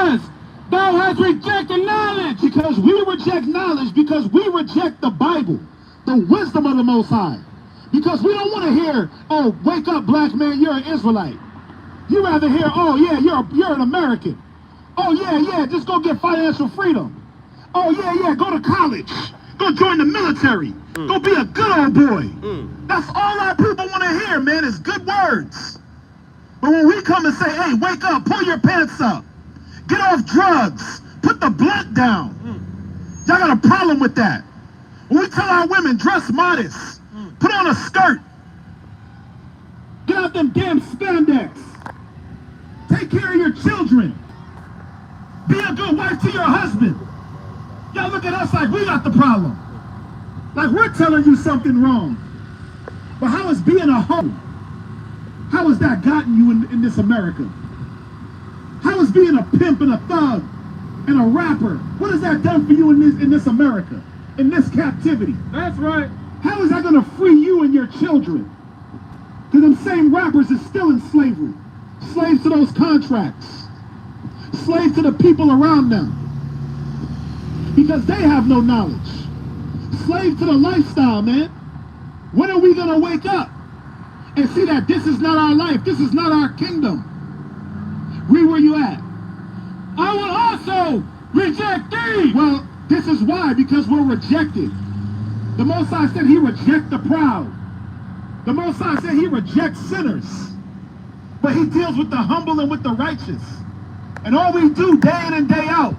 says, thou hast rejected knowledge. Because we reject knowledge, because we reject the Bible, the wisdom of the Most High. Because we don't want to hear, oh, wake up, black man, you're an Israelite. You rather hear, oh, yeah, you're an American. Oh, yeah, just go get financial freedom. Oh, yeah, go to college. Go join the military. Go be a good old boy. That's all our people want to hear, man, is good words. But when we come and say, hey, wake up, pull your pants up, get off drugs, put the blunt down, y'all got a problem with that. When we tell our women, dress modest, put on a skirt, get out them damn spandex, take care of your children, be a good wife to your husband. Y'all look at us like we got the problem. Like we're telling you something wrong. But how is being a hoe? How has that gotten you in this America? How is being a pimp and a thug and a rapper, what has that done for you in this America, in this captivity? That's right. How is that going to free you and your children? Because them same rappers is still in slavery. Slaves to those contracts. Slaves to the people around them. Because they have no knowledge. Slave to the lifestyle, man. When are we going to wake up and see that this is not our life, this is not our kingdom? Read where you at. I will also reject thee. Well, this is why, because we're rejected. The Most High said he rejects the proud. The Most High said he rejects sinners. But he deals with the humble and with the righteous. And all we do day in and day out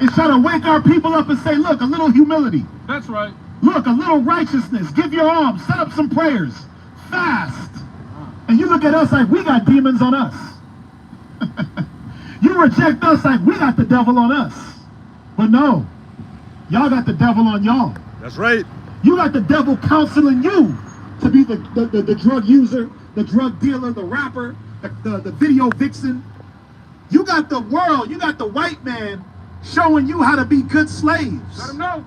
is try to wake our people up and say, look, a little humility. That's right. Look, a little righteousness. Give your alms. Set up some prayers. Fast. And you look at us like we got demons on us. You reject us like we got the devil on us. But no. Y'all got the devil on y'all. That's right. You got the devil counseling you to be the drug user, the drug dealer, the rapper, the video vixen. You got the world, you got the white man showing you how to be good slaves. Let him know.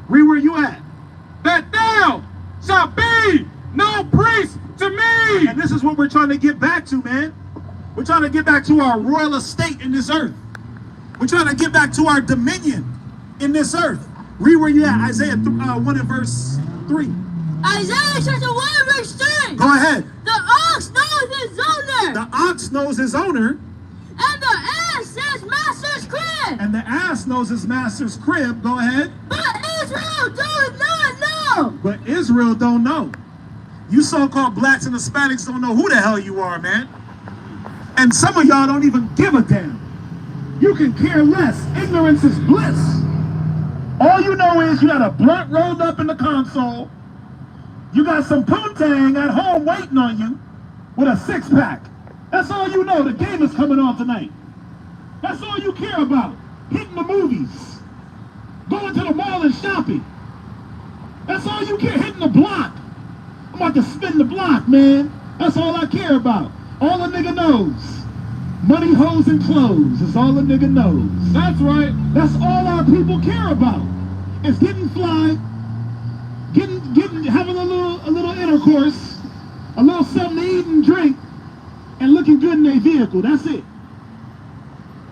Read where you at. That thou shalt be no priest to me. And this is what we're trying to get back to, man. We're trying to get back to our royal estate in this earth. We're trying to get back to our dominion in this earth. Read where you at. Isaiah 1 and verse 3. Isaiah chapter 1 verse 3. Go ahead. The ox knows his owner. The ox knows his owner. And the ass his master's crib. And the ass knows his master's crib. Go ahead. But Israel does not know. But Israel don't know. You so-called blacks and Hispanics don't know who the hell you are, man. And some of y'all don't even give a damn. You can care less. Ignorance is bliss. All you know is you got a blunt rolled up in the console. You got some poontang at home waiting on you with a six-pack. That's all you know. The game is coming on tonight. That's all you care about. Hitting the movies. Going to the mall and shopping. That's all you care. Hitting the block. I'm about to spin the block, man. That's all I care about. All a nigga knows. Money, hoes, and clothes is all a nigga knows. That's right. That's all our people care about. It's getting fly, having a little intercourse, a little something to eat and drink, and looking good in their vehicle. That's it.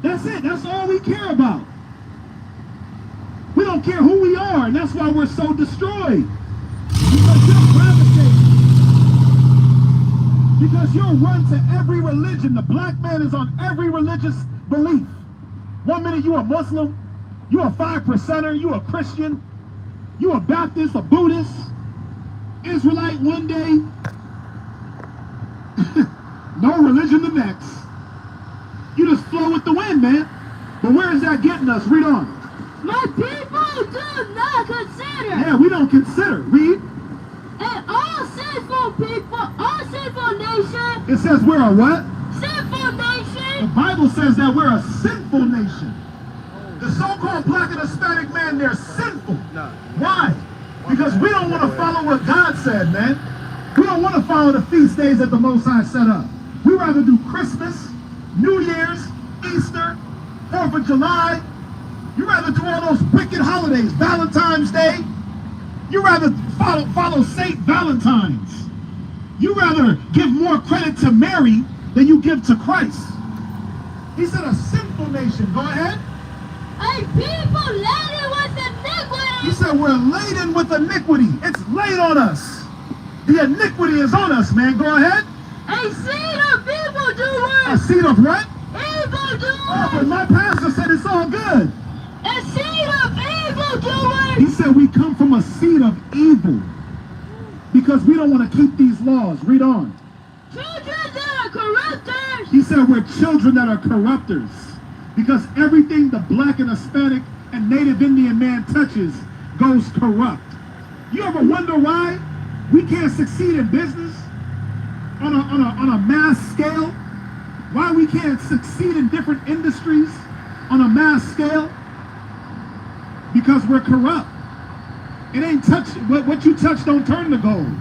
That's it. That's all we care about. We don't care who we are, and that's why we're so destroyed. Because you'll gravitate. Because you'll run to every religion. The black man is on every religious belief. 1 minute you a Muslim, you a 5%er, you a Christian, you a Baptist, a Buddhist, Israelite one day, no religion the next. You just flow with the wind, man. But where is that getting us? Read on. My people do not consider. Yeah, we don't consider. Read. And all sinful people, all sinful nation. It says we're a what? Sinful nation. The Bible says that we're a sinful nation. The so-called black and Hispanic man, they're sinful. Why? Because we don't want to follow what God said, man. We don't want to follow the feast days that the Most High set up. We rather do Christmas, New Year's, Easter, 4th of July. You rather do all those wicked holidays, Valentine's Day. You rather follow Saint Valentine's. You rather give more credit to Mary than you give to Christ. He said a sinful nation. Go ahead. A people laden with iniquity. He said we're laden with iniquity. It's laid on us. The iniquity is on us, man. Go ahead. A seed of evildoers. A seed of what? Evildoers. Oh, but my pastor said it's all good. A seed of evildoers. He said we come from a seed of evil because we don't want to keep these laws. Read on. Children that are corrupters. He said we're children that are corrupters because everything the black and Hispanic and Native Indian man touches goes corrupt. You ever wonder why we can't succeed in business on a mass scale? Why we can't succeed in different industries on a mass scale? Because we're corrupt. It ain't touch, what you touch don't turn to gold.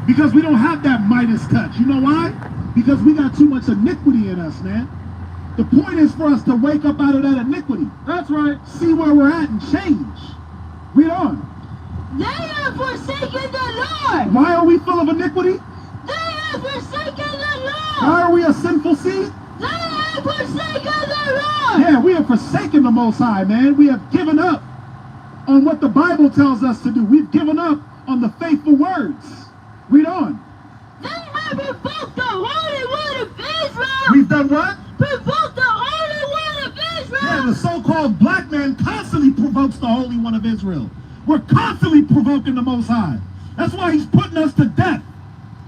Because we don't have that Midas touch. You know why? Because we got too much iniquity in us, man. The point is for us to wake up out of that iniquity. That's right. See where we're at and change. Read on. They have forsaken the Lord. Why are we full of iniquity? They have forsaken the Lord. Why are we a sinful seed? They have forsaken the Lord. Yeah, we have forsaken the Most High, man. We have given up on what the Bible tells us to do. We've given up on the faithful words. Read on. They have provoked the Holy One of Israel. We've done what? Provoked the Holy One of Israel. Yeah, the so-called black man constantly provokes the Holy One of Israel. We're constantly provoking the Most High. That's why he's putting us to death.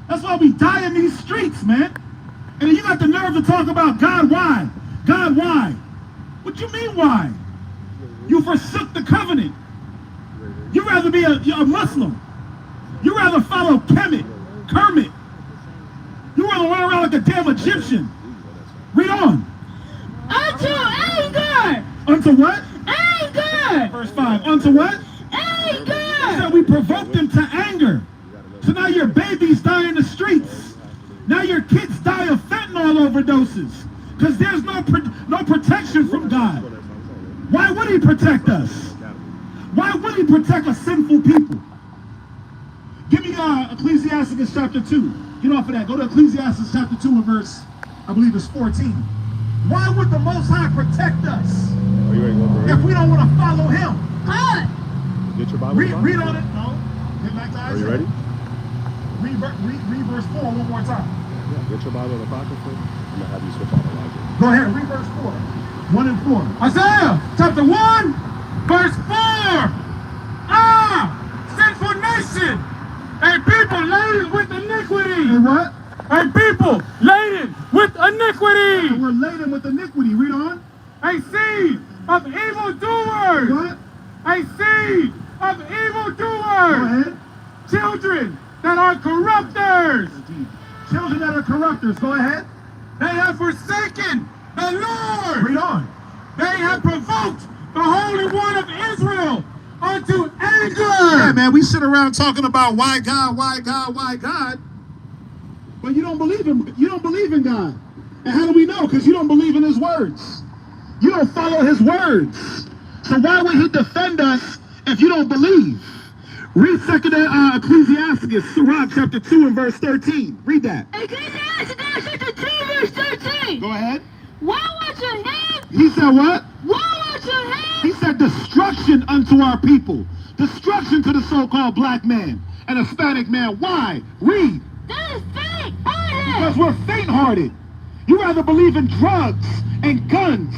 That's why we die in these streets, man. And you got the nerve to talk about God, why? God, why? What you mean, why? You forsook the covenant. You'd rather be a Muslim. You'd rather follow Kermit. You'd rather run around like a damn Egyptian. Read on. Unto anger. Unto what? Anger. Verse 5. Unto what? Anger. He said we provoked them to anger. So now your babies die in the streets. Now your kids die of fentanyl overdoses. Because there's no protection from God. Why would he protect us? Why would he protect a sinful people? Give me Ecclesiastes chapter 2. Get off of that. Go to Ecclesiastes chapter 2 and verse, I believe it's 14. Why would the Most High protect us if we don't want to follow him? God. Get your Bible. Read on it. No. Get back to Isaiah. Are you ready? Read verse 4 one more time. Yeah, get your Bible in the pocket, please. I'm going to have you switch out Elijah. Go ahead. Read verse 4. 1 and 4. Isaiah chapter 1, verse 4. Sinful nation, a people laden with iniquity. And what? A people laden with iniquity. And we're laden with iniquity. Read on. A seed of evildoers. What? A seed of Go evildoers. ahead. Children that are corrupters. Children that are corrupters. Go ahead. They have forsaken the Lord. Read on. They have provoked the Holy One of Israel unto anger. Yeah, man, we sit around talking about why God, why God, why God. But you don't believe him. You don't believe in God. And how do we know? Because you don't believe in his words. You don't follow his words. So why would he defend us if you don't believe? Read Ecclesiastes, Sirach chapter 2 and verse 13. Read that. Ecclesiastes chapter 2 verse 13. Go ahead. Woe unto him. He said what? Woe unto him. He said destruction unto our people. Destruction to the so-called black man and Hispanic man. Why? Read. That is faint-hearted. Because we're faint-hearted. You rather believe in drugs and guns.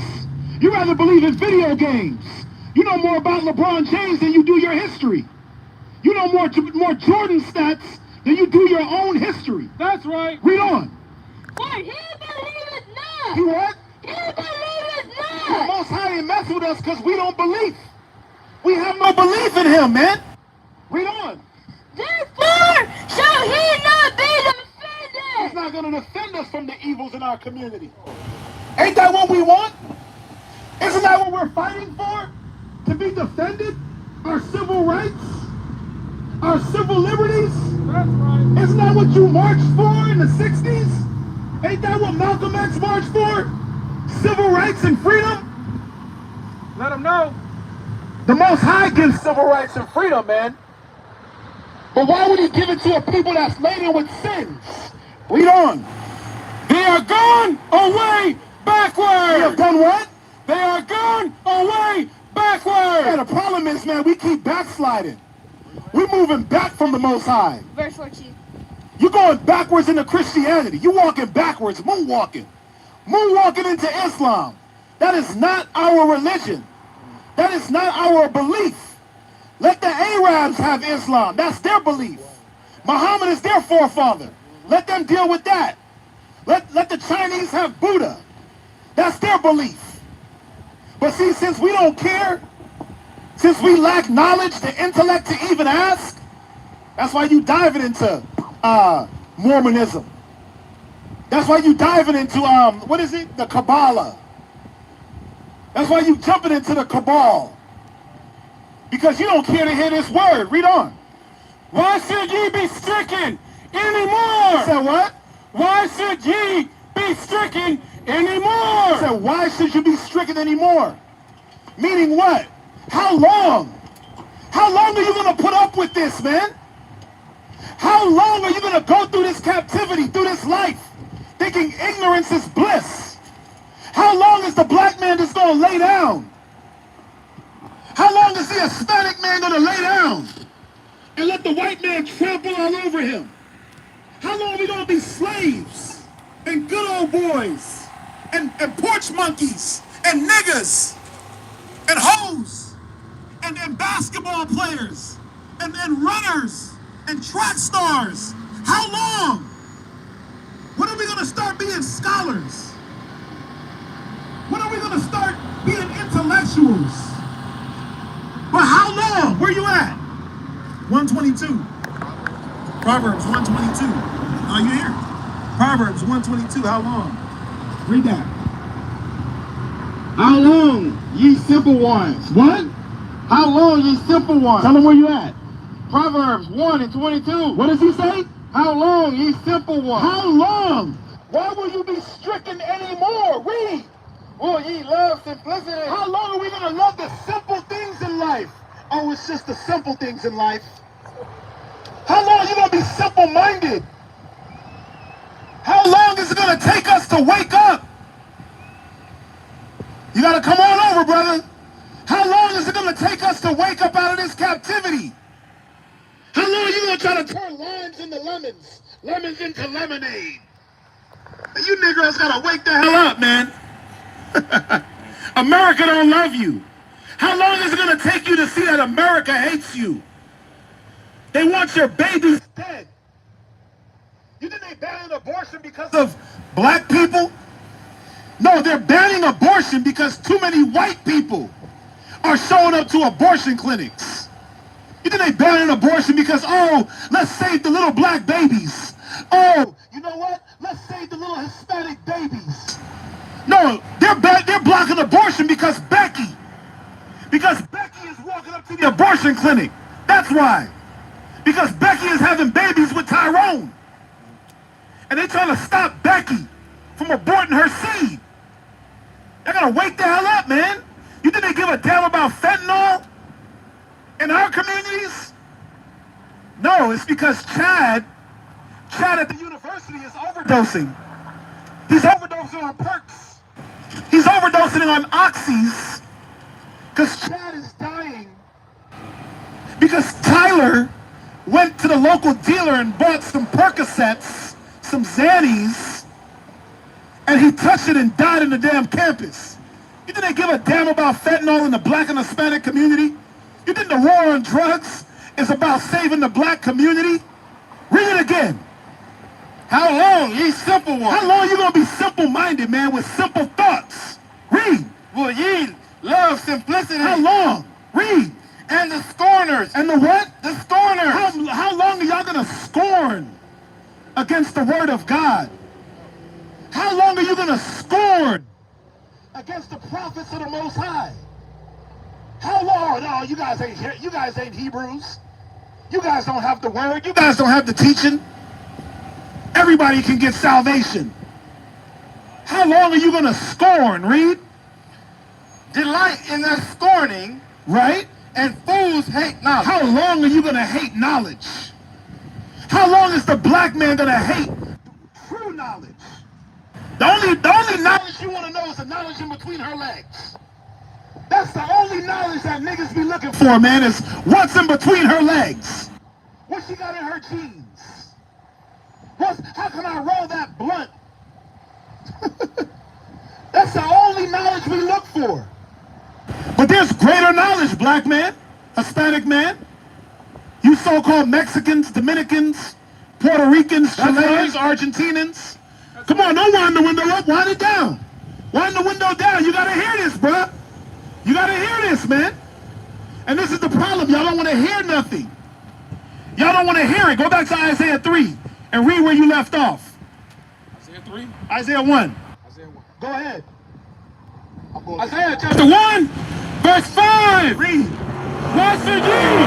You rather believe in video games. You know more about LeBron James than you do your history. You know more Jordan stats than you do your own history. That's right. Read on. For he believeth not. He what? He believeth The not. Most High ain't mess with us because we don't believe. We have no belief in him, man. Read on. Therefore shall he not be He's defended. not going to defend us from the evils in our community. Ain't that what we want? Isn't that what we're fighting for? To be defended? Our civil rights? Our civil liberties? That's right. Isn't that what you marched for in the 60s? Ain't that what Malcolm X marched for? Civil rights and freedom? Let them know. The Most High gives civil rights and freedom, man. But why would he give it to a people that's laden with sins? Read on. They are gone away backward. We have done what? They are gone away backward. Yeah, the problem is, man, we keep backsliding. We're moving back from the Most High. Verse 14. You're going backwards into Christianity. You're walking backwards, moonwalking. Moonwalking into Islam. That is not our religion. That is not our belief. Let the Arabs have Islam. That's their belief. Muhammad is their forefather. Let them deal with that. Let the Chinese have Buddha. That's their belief. But see, since we don't care, since we lack knowledge, the intellect to even ask, that's why you diving into Mormonism. That's why you diving into, what is it? The Kabbalah. That's why you jumping into the Cabal. Because you don't care to hear this word. Read on. Why should ye be stricken anymore? Said what? Why should ye be stricken anymore? Said why should you be stricken anymore? Meaning what? How long? How long are you going to put up with this, man? How long are you going to go through this captivity, through this life, thinking ignorance is bliss? How long is the black man just going to lay down? How long is the Hispanic man going to lay down and let the white man trample all over him? How long are we going to be slaves and good old boys and porch monkeys and niggas and hoes and basketball players and runners and track stars? How long? When are we going to start being scholars? When are we going to start being intellectuals? But how long? Where you at? 122. Proverbs 122. Are you here? Proverbs 122. How long? Read that. How long, ye simple ones? What? How long, ye simple ones? Tell them where you at. Proverbs 1 and 22. What does he say? How long, ye simple ones? How long? Why will you be stricken anymore? Read. Will ye love simplicity? How long are we going to love the simple things in life? Oh, it's just the simple things in life. How long are you going to be simple-minded? How long is it going to take us to wake up? You got to come on over, brother. How long is it going to take us to wake up out of this captivity? How long are you going to try to turn limes into lemons, lemons into lemonade? You Negroes got to wake the hell up, man. America don't love you. How long is it going to take you to see that America hates you? They want your babies dead. You think they banning abortion because of black people? No, they're banning abortion because too many white people are showing up to abortion clinics. You think they banning abortion because, oh, let's save the little black babies. Oh, you know what? Let's save the little Hispanic babies. No, they're blocking abortion because Becky is walking up to the abortion clinic. That's why. Because Becky is having babies with Tyrone. And they're trying to stop Becky from aborting her seed. They're going to wake the hell up, man. You think they give a damn about fentanyl in our communities? No, it's because Chad at the university is overdosing. He's overdosing on perks. He's overdosing on oxys. Because Chad is dying. Because Tyler went to the local dealer and bought some Percocets, some Xannies, and he touched it and died in the damn campus. You think they give a damn about fentanyl in the black and Hispanic community? You think the war on drugs is about saving the black community? Read it again. How long, ye simple ones? How long are you going to be simple-minded, man, with simple thoughts? Read. Will ye love simplicity? How long? Read. And the scorners. And the what? The scorners. How long are y'all going to scorn against the word of God? How long are you going to scorn against the prophets of the Most High? How long? No, you guys ain't Hebrews. You guys don't have the word. You guys don't have the teaching. Everybody can get salvation. How long are you going to scorn? Read. Delight in their scorning. Right? And fools hate knowledge. How long are you going to hate knowledge? How long is the black man going to hate true knowledge? The only knowledge you want to know is the knowledge in between her legs. That's the only knowledge that niggas be looking for, man, is what's in between her legs. What she got in her jeans? How can I roll that blunt? That's the only knowledge we look for. But there's greater knowledge, black man, Hispanic man. You so-called Mexicans, Dominicans, Puerto Ricans, Chileans, Argentinians. Come on, don't wind the window up, wind it down. Wind the window down. You gotta hear this, bruh. You gotta hear this, man. And this is the problem. Y'all don't want to hear nothing. Y'all don't want to hear it. Go back to Isaiah 3 and read where you left off. Isaiah 3? Isaiah 1. Isaiah 1. Go ahead. Isaiah chapter 1, verse 5. Read. Why should ye?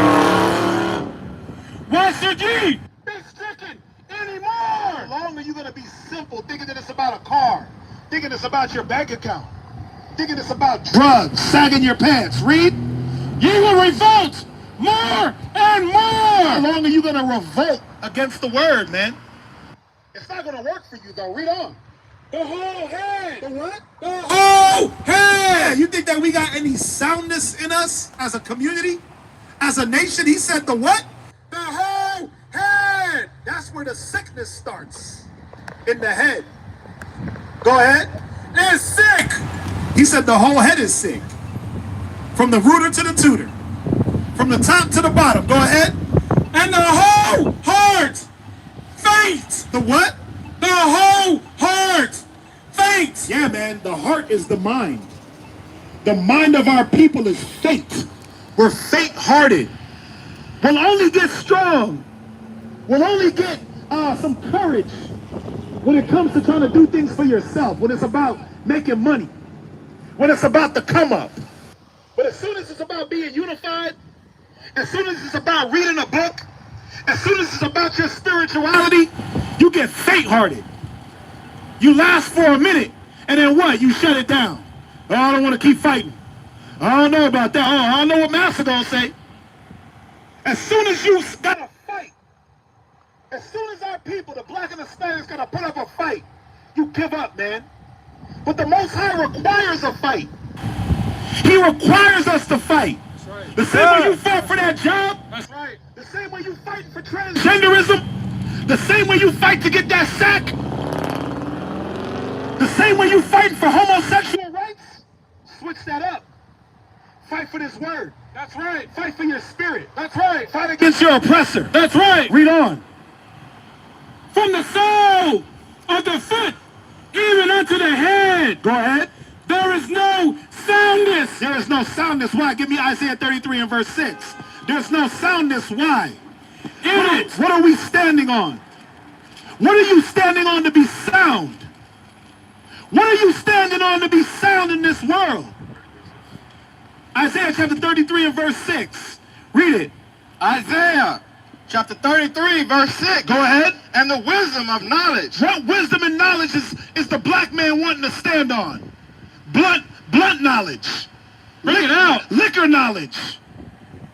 Why should ye? Be stricken anymore. How long are you going to be simple, thinking that it's about a car, thinking it's about your bank account, thinking it's about drugs, sagging your pants? Read. Ye will revolt more and more. How long are you going to revolt against the word, man? It's not going to work for you, though. Read on. The whole head. The what? The whole Yeah, head. you think that we got any soundness in us as a community, as a nation? He said the what? The whole head. That's where the sickness starts, in the head. Go ahead. Is sick. He said the whole head is sick, from the rooter to the tutor, from the top to the bottom. Go ahead. And the whole heart faint. The what? The whole heart faint. Yeah, man, the heart is the mind. The mind of our people is faint. We're faint-hearted. We'll only get strong. We'll only get some courage when it comes to trying to do things for yourself, when it's about making money, when it's about the come up. But as soon as it's about being unified, as soon as it's about reading a book, as soon as it's about your spirituality, you get faint-hearted. You last for a minute, and then what? You shut it down. Oh, I don't want to keep fighting. I don't know about that. Oh, I don't know what Master gonna say. As soon as you gotta fight, as soon as our people, the black and the Spanish, gotta put up a fight, you give up, man. But the Most High requires a fight. He requires us to fight. That's right. The same way you fought for that job, That's right. the same way you fight for transgenderism, the same way you fight to get that sack, the same way you fight for homosexual rights, switch that up. Fight for this word. That's right. Fight for your spirit. That's right. Fight against your oppressor. That's right. Read on. From the sole of the foot even unto the head. Go ahead. There is no soundness. There is no soundness. Why? Give me Isaiah 33 and verse 6. There's no soundness. Why? In it. What are we standing on? What are you standing on to be sound? What are you standing on to be sound in this world? Isaiah chapter 33 and verse 6. Read it. Isaiah chapter 33, verse 6. Go ahead. And the wisdom of knowledge. What wisdom and knowledge is the black man wanting to stand on? Blunt knowledge. Bring it out. Liquor knowledge.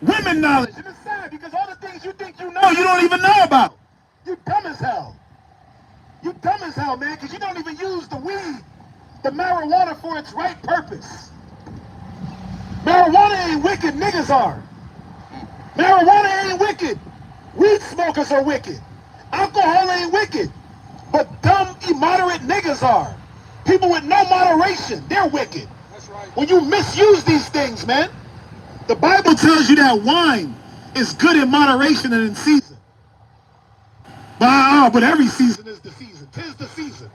Women knowledge. And it's sad because all the things you think you know, you don't even know about. You dumb as hell. You dumb as hell, man, because you don't even use the weed, the marijuana, for its right purpose. Marijuana ain't wicked, niggas are. Marijuana ain't wicked. Weed smokers are wicked. Alcohol ain't wicked. But dumb, immoderate niggas are. People with no moderation, they're wicked. That's right. When you misuse these things, man, the Bible tells you that wine is good in moderation and in season. But every season is the season. 'Tis the season.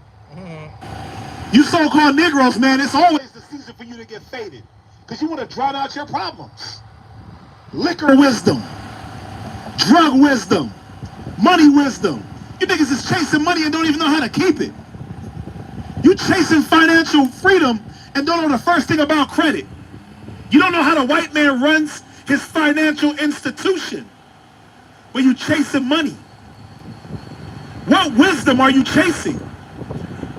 You so-called Negroes, man, it's always the season for you to get faded. Because you want to drown out your problems. Liquor wisdom. Drug wisdom. Money wisdom. You niggas is chasing money and don't even know how to keep it. You chasing financial freedom and don't know the first thing about credit. You don't know how the white man runs his financial institution when you chasing money. What wisdom are you chasing?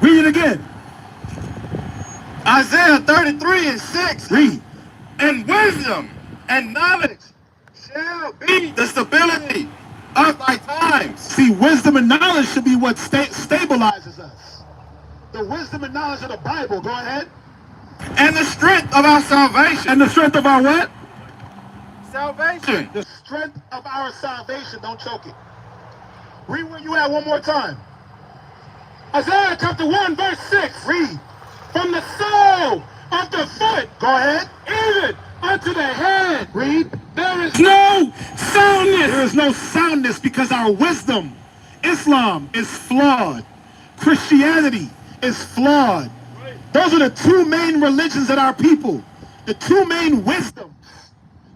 Read it again. Isaiah 33 and 6. Read. And wisdom and knowledge shall be the stability of thy times. See, wisdom and knowledge should be what stabilizes us. the wisdom and knowledge of the Bible. Go ahead. And the strength of our salvation. And the strength of our what? Salvation. The strength of our salvation. Don't choke it. Read where you at one more time. Isaiah chapter 1, verse 6. Read. From the sole of the foot, Go ahead. even unto the head, Read. there is no soundness. There is no soundness because our wisdom, Islam, is flawed. Christianity is flawed. Those are the two main religions of our people. The two main wisdoms.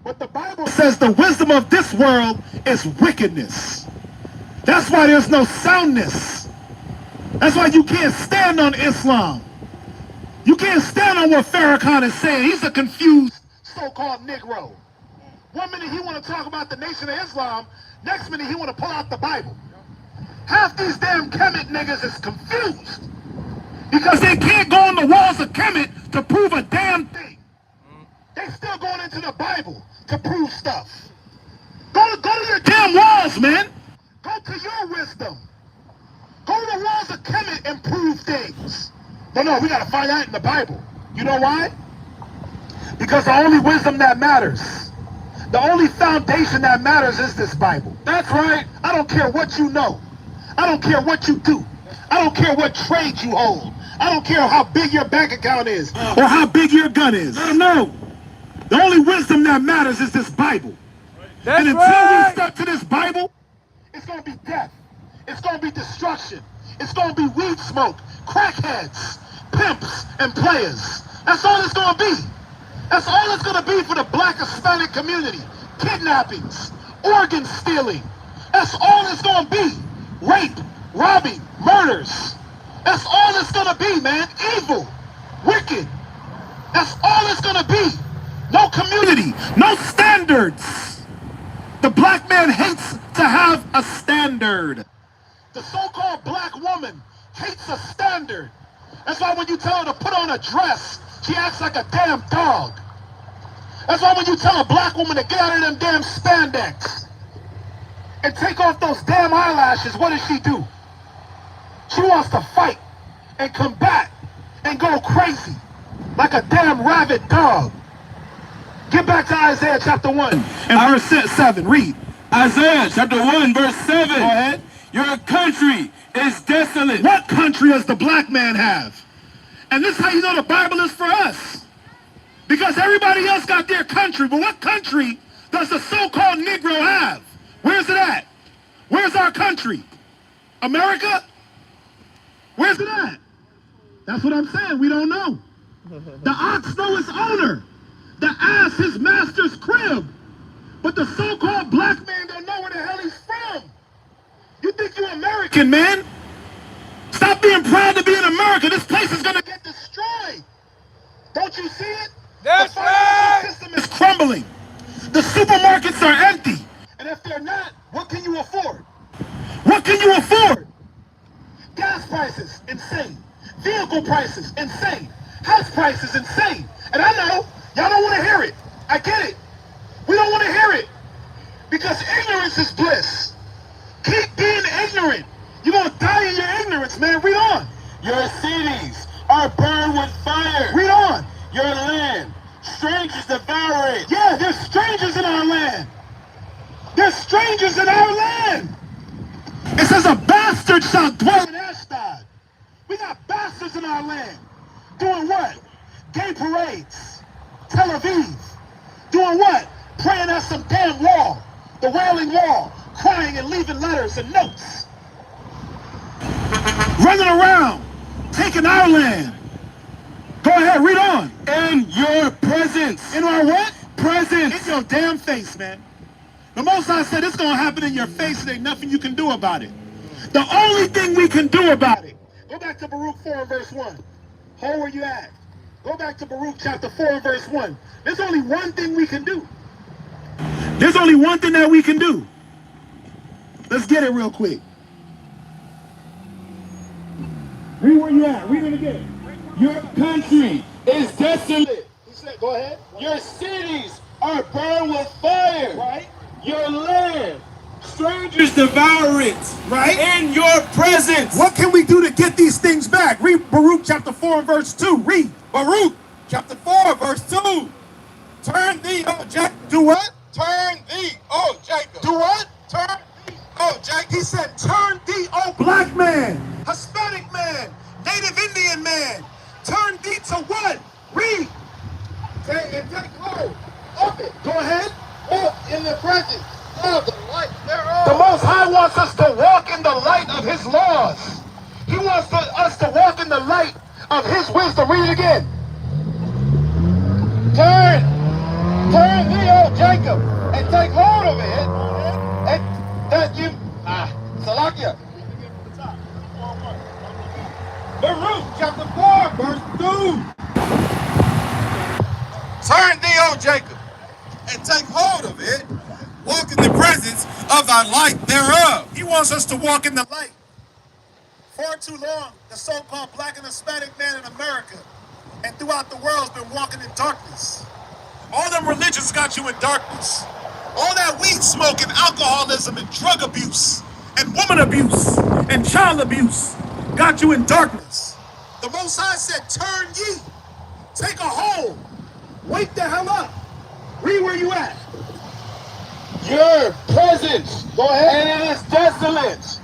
But the Bible says the wisdom of this world is wickedness. That's why there's no soundness. That's why you can't stand on Islam. You can't stand on what Farrakhan is saying. He's a confused so-called Negro. One minute he want to talk about the Nation of Islam, next minute he want to pull out the Bible. Half these damn Kemet niggas is confused because they can't go on the walls of Kemet to prove a damn thing. They still going into the Bible to prove stuff. Go to your damn walls, man. Go to your wisdom. Go to the walls of Kemet and prove things. But no, we got to find out in the Bible. You know why? Because the only wisdom that matters, the only foundation that matters is this Bible. That's right. I don't care what you know. I don't care what you do. I don't care what trade you hold. I don't care how big your bank account is or how big your gun is. I don't know. The only wisdom that matters is this Bible. That's and until right. we stuck to this Bible, it's going to be death. It's going to be destruction. It's going to be weed smoke, crackheads, pimps, and players. That's all it's going to be. That's all it's going to be for the black Hispanic community. Kidnappings, organ stealing. That's all it's going to be. Rape, robbing, murders. That's all it's going to be, man. Evil, wicked. That's all it's going to be. No community, no standards. The black man hates to have a standard. The so-called black woman hates a standard. That's why when you tell her to put on a dress, she acts like a damn dog. That's why when you tell a black woman to get out of them damn spandex and take off those damn eyelashes, what does she do? She wants to fight and combat and go crazy like a damn rabid dog. Get back to Isaiah chapter 1 and verse 7. Read. Isaiah chapter 1, verse 7. Go ahead. Your country is desolate. What country does the black man have? And this is how you know the Bible is for us. Because everybody else got their country, but what country does the so-called Negro have? Where's it at? Where's our country? America? Where's it at? That's what I'm saying. We don't know. The ox know his owner. The ass his master's crib. But the so-called black man don't know where the hell he's from. You think you're American, man? Stop being proud to be in America. This place is going to get destroyed. Don't you see it? That's the financial right. system is crumbling. The supermarkets are empty. And if they're not, what can you afford? What can you afford? Gas prices, insane. Vehicle prices, insane. House prices, insane. And I know, y'all don't want to hear it. I get it. We don't want to hear it. Because ignorance is bliss. Keep being ignorant. You're going to die in your ignorance, man. Read on. Your cities are burned with fire. Read on. Your land, strangers devour it. Yeah, there's strangers in our land. There's strangers in our land. It says a bastard shall dwell in Ashdod. We got bastards in our land. Doing what? Gay parades. Tel Aviv. Doing what? Praying at some damn wall. The Wailing Wall. Crying and leaving letters and notes. Running around. Taking our land. Go ahead, read on. In your presence. In our what? Presence. In your damn face, man. The Most High said it's going to happen in your face and ain't nothing you can do about it. The only thing we can do about it. Go back to Baruch 4 and verse 1. Hold where you at. Go back to Baruch chapter 4 and verse 1. There's only one thing we can do. There's only one thing that we can do. Let's get it real quick. Read where you at. Read it again. Your country is desolate. He said, go ahead. Your cities are burned with fire. Right. Your land, strangers devour it. Right. in your presence. What can we do to get these things back? Read Baruch chapter 4 and verse 2. Read. Baruch chapter 4, verse 2. Turn thee, O Jacob. Do what? Turn thee, O Jacob. Do what? Turn thee, O Jacob. He said, turn thee, O black man, Hispanic man, Native Indian man. Turn thee to what? Read. And take hold of it. Go ahead. Walk in the presence of the light thereof. The Most High wants us to walk in the light of His laws. He wants us to walk in the light of His wisdom. Read it again. Turn thee, O Jacob, and take hold of it, and that you, Salakia. Baruch chapter 4, verse 2. Turn thee, O Jacob, and take hold of it, walk in the presence of thy light thereof. He wants us to walk in the light. Far too long, the so-called black and Hispanic man in America and throughout the world has been walking in darkness. All them religions got you in darkness. All that weed smoking, alcoholism, and drug abuse, and woman abuse, and child abuse got you in darkness. The Most High said, turn ye, take a hold, wake the hell up. Read where you at. Your presence, go ahead, and it is desolate,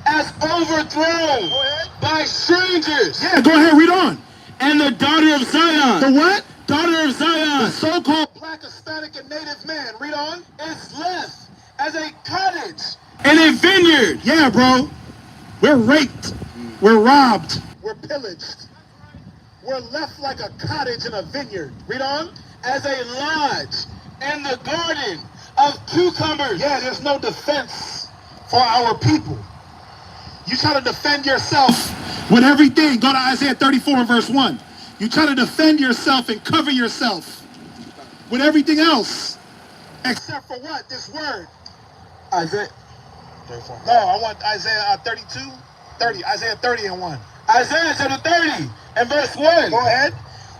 as overthrown by strangers. Yeah, go ahead, read on. And the daughter of Zion. The what? Daughter of Zion. The so-called black, Hispanic, and Native man, read on. Is left as a cottage. And a vineyard. Yeah, bro. We're raped. We're robbed. We're pillaged. We're left like a cottage in a vineyard. Read on. As a lodge in the garden of cucumbers. Yeah, there's no defense for our people. You try to defend yourself with everything. Go to Isaiah 34 and verse 1. You try to defend yourself and cover yourself with everything else. Except for what? This word. Isaiah 34. No, I want Isaiah 30. Isaiah 30 and 1. Isaiah chapter 30 and verse 1. Go ahead.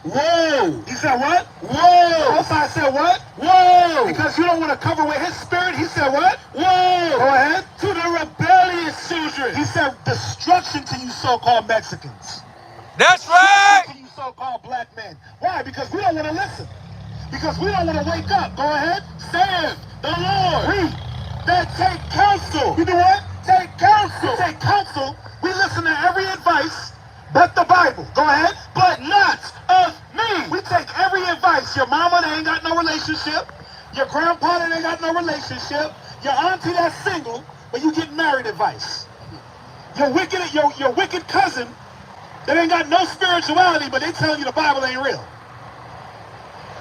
Woe! He said what? Woe! Outside said what? Woe! Because you don't want to cover with his spirit, he said what? Woe! Go ahead. To the rebellious children. He said destruction to you so-called Mexicans. That's right. To you so-called black men. Why? Because we don't want to listen. Because we don't want to wake up. Go ahead. Saith the Lord. Read. That take counsel. You do what? Take counsel. We take counsel. We listen to every advice but the Bible. Go ahead. But not of me. We take every advice. Your mama, they ain't got no relationship. Your grandpa, they ain't got no relationship. Your auntie, that's single, but you get married advice. Your wicked cousin, that ain't got no spirituality, but they telling you the Bible ain't real.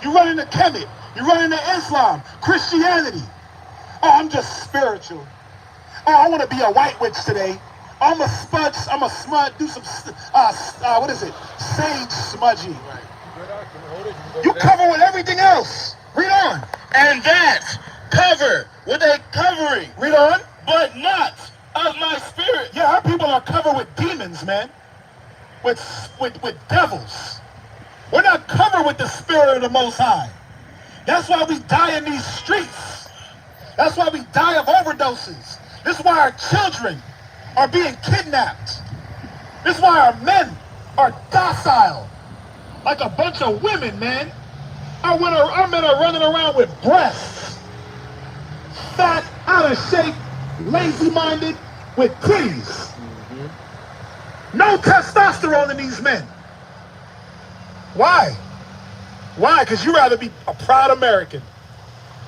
You run into Kemet. You run into Islam, Christianity. Oh, I'm just spiritual. Oh, I want to be a white witch today. I'm a smudge, do some, what is it? Sage smudging. You cover with everything else. Read on. And that cover with a covering. Read on. But not of my spirit. Yeah, our people are covered with demons, man. With devils. We're not covered with the spirit of the Most High. That's why we die in these streets. That's why we die of overdoses. This is why our children are being kidnapped. This is why our men are docile. Like a bunch of women, man. Our men are running around with breasts. Fat, out of shape, lazy-minded, with titties. No testosterone in these men. Why? Why? Because you rather be a proud American.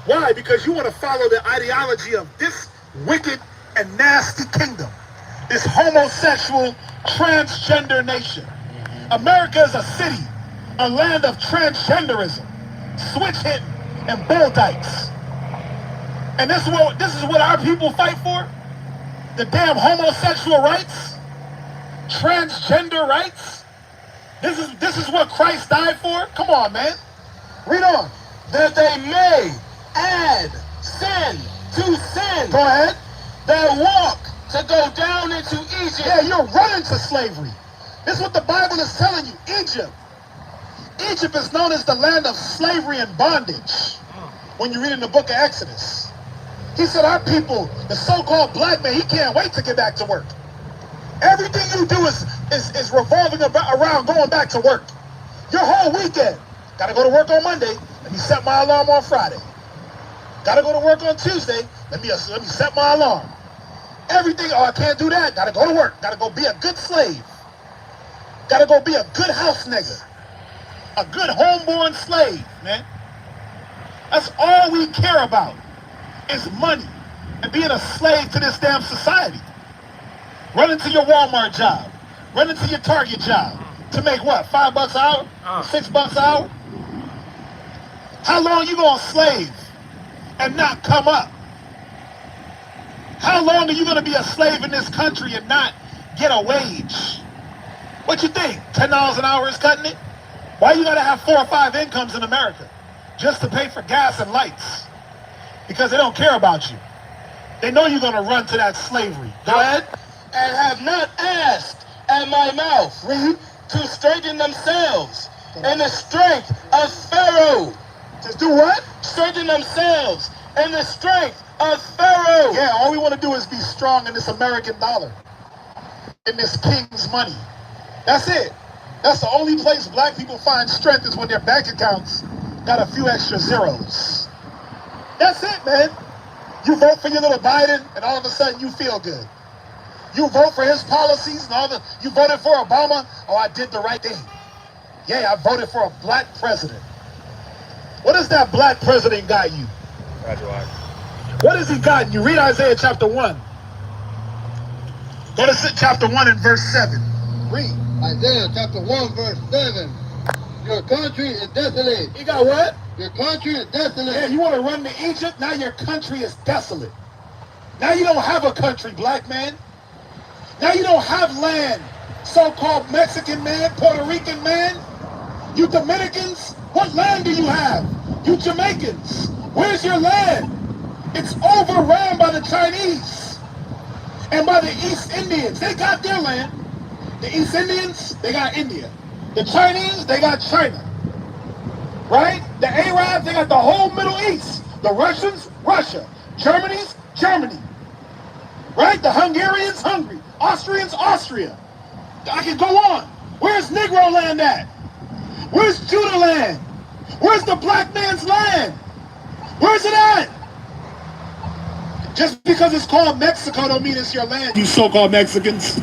Why? Because you want to follow the ideology of this wicked and nasty kingdom. This homosexual, transgender nation. America is a city, a land of transgenderism, switch hitting, and bull dykes. And this is what our people fight for? The damn homosexual rights? Transgender rights? This is what Christ died for? Come on, man. Read on. That they may add sin to sin. Go ahead. That walk to go down into Egypt. Yeah, you're running to slavery. This is what the Bible is telling you. Egypt. Egypt is known as the land of slavery and bondage when you read in the book of Exodus. He said our people, the so-called black man, he can't wait to get back to work. Everything you do is revolving around going back to work. Your whole weekend. Got to go to work on Monday. Let me set my alarm on Friday. Got to go to work on Tuesday. Let me set my alarm. Everything, oh, I can't do that. Got to go to work. Got to go be a good slave. Got to go be a good house nigga. A good homeborn slave, man. That's all we care about is money and being a slave to this damn society. Run into your Walmart job. Run into your Target job. To make what? $5 an hour? $6 an hour? How long you gonna slave and not come up? How long are you gonna be a slave in this country and not get a wage? What you think? $10 an hour is cutting it? Why you gotta have 4 or 5 incomes in America? Just to pay for gas and lights. Because they don't care about you. They know you're gonna run to that slavery. Go ahead. And have not asked at my mouth to strengthen themselves in the strength of Pharaoh. Just do what? Strengthen themselves in the strength of Pharaoh. Yeah, all we want to do is be strong in this American dollar. In this king's money. That's it. That's the only place black people find strength is when their bank accounts got a few extra zeros. That's it, man. You vote for your little Biden and all of a sudden you feel good. You vote for his policies and you voted for Obama. Oh, I did the right thing. Yeah, I voted for a black president. What has that black president got you? Graduate. What has he gotten you? Read Isaiah chapter 1. Go to chapter 1 and verse 7. Read. Isaiah chapter 1 verse 7. Your country is desolate. You got what? Your country is desolate. Yeah, you want to run to Egypt? Now your country is desolate. Now you don't have a country, black man. Now you don't have land, so-called Mexican man, Puerto Rican man. You Dominicans, what land do you have? You Jamaicans, where's your land? It's overrun by the Chinese and by the East Indians. They got their land. The East Indians, they got India. The Chinese, they got China. Right? The Arabs, they got the whole Middle East. The Russians, Russia. Germany's, Germany. Right? The Hungarians, Hungary. Austrians, Austria. I can go on. Where's Negro land at? Where's Judah land? Where's the black man's land? Where's it at? Just because it's called Mexico don't mean it's your land, you so-called Mexicans.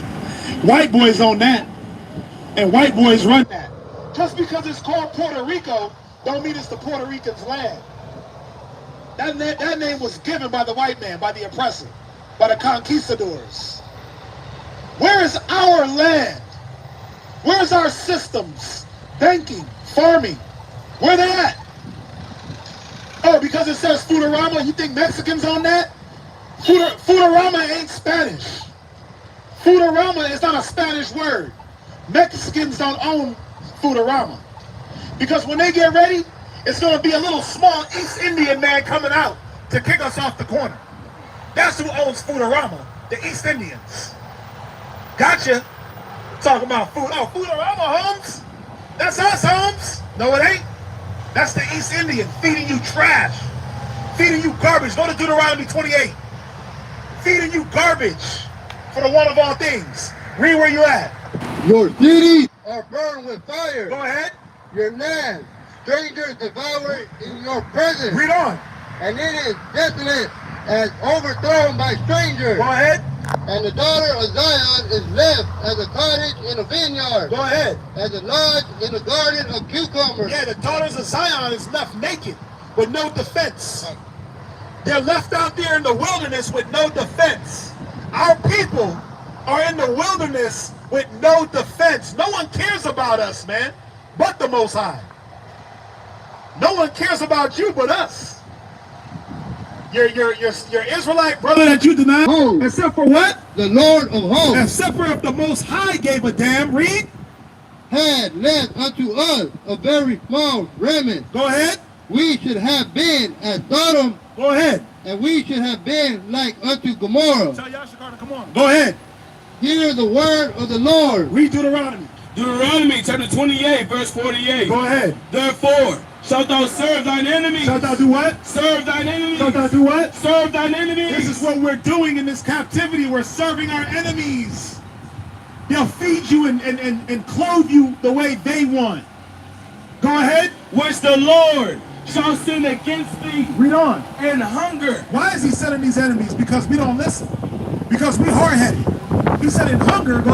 White boys own that. And white boys run that. Just because it's called Puerto Rico don't mean it's the Puerto Ricans' land. That name was given by the white man, by the oppressor, by the conquistadors. Where is our land? Where's our systems? Banking, farming. Where they at? Oh, because it says Foodorama, you think Mexicans own that? Foodorama ain't Spanish. Foodorama is not a Spanish word. Mexicans don't own Foodorama. Because when they get ready, it's going to be a little small East Indian man coming out to kick us off the corner. That's who owns Foodorama, the East Indians. Gotcha. Talking about food. Oh, Foodorama, Holmes? That's us, Holmes. No, it ain't. That's the East Indian feeding you trash. Feeding you garbage. Go to Deuteronomy 28. Feeding you garbage for the one of all things. Read where you at. Your cities are burned with fire. Go ahead. Your land, strangers devour in your presence. Read on. And it is desolate and overthrown by strangers. Go ahead. And the daughter of Zion is left as a cottage in a vineyard. Go ahead. As a lodge in a garden of cucumbers. Yeah, the daughters of Zion is left naked with no defense. They're left out there in the wilderness with no defense. Our people are in the wilderness with no defense. No one cares about us, man, but the Most High. No one cares about you but us. Your Israelite brother that you deny, except for what? The Lord of hosts. Except for if the Most High gave a damn. Read. Had left unto us a very small remnant. Go ahead. We should have been as Sodom. Go ahead. And we should have been like unto Gomorrah. Tell Yashikar to come on. Go ahead. Hear the word of the Lord. Read Deuteronomy. Deuteronomy chapter 28, verse 48. Go ahead. Therefore, shalt thou serve thine enemies. Shalt thou do what? Serve thine enemies. Shalt thou do what? Serve thine enemies. This is what we're doing in this captivity. We're serving our enemies. They'll feed you and clothe you the way they want. Go ahead. Which the Lord shall send against thee. Read on. And hunger. Why is he sending these enemies? Because we don't listen. Because we hard-headed. He said in hunger, go